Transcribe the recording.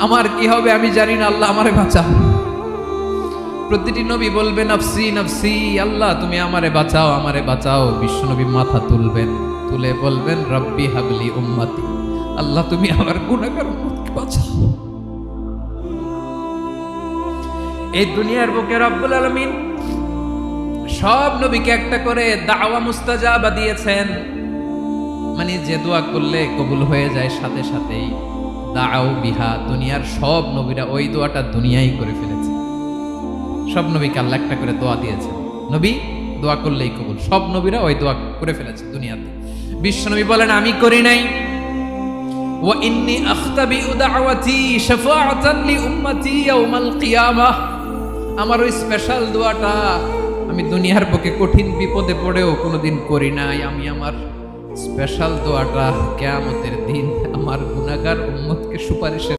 আমার কি হবে আমি জানি না, আল্লাহ আমারে বাঁচাও। প্রতিটি নবী বলবে নফসি নফসি, আল্লাহ তুমি আমারে বাঁচাও, আমারে বাঁচাও। বিশ্বনবী মাথা তুলবেন, তুলে বলবেন রব্বি হাবলি উম্মতি, আল্লাহ তুমি আমার গুনাহগার উম্মতকে বাঁচাও। এই দুনিয়ার বুকে রব্বুল আলামিন সব নবীকে একটা করে দাওয়া মুস্তাজাবা দিয়েছেন, মানে যে দোয়া করলে কবুল হয়ে যায় সাথে সাথেই। দাও বিহা, দুনিয়ার সব নবীরা ওই দোয়াটা দুনিয়ায় করে ফেলেছে। সব নবীকে আল্লাহ একটা করে দোয়া দিয়েছেন, নবী দোয়া করলেই কবুল। সব নবীরা ওই দোয়া করে ফেলেছে দুনিয়াতে। বিশ্বনবী বলেন আমি করি নাই। ওয়া ইন্নী আখতাবিউ দাওয়াতি শাফাআতান লি উম্মতি ইয়াউমাল কিয়ামাহ, আমার ওই স্পেশাল দোয়াটা আমি দুনিয়ার বুকে কঠিন বিপদে পড়েও কোনোদিন করি নাই। আমি আমার স্পেশাল দোয়াটা কিয়ামতের দিন আমার গুনাহগার উম্মতকে সুপারিশের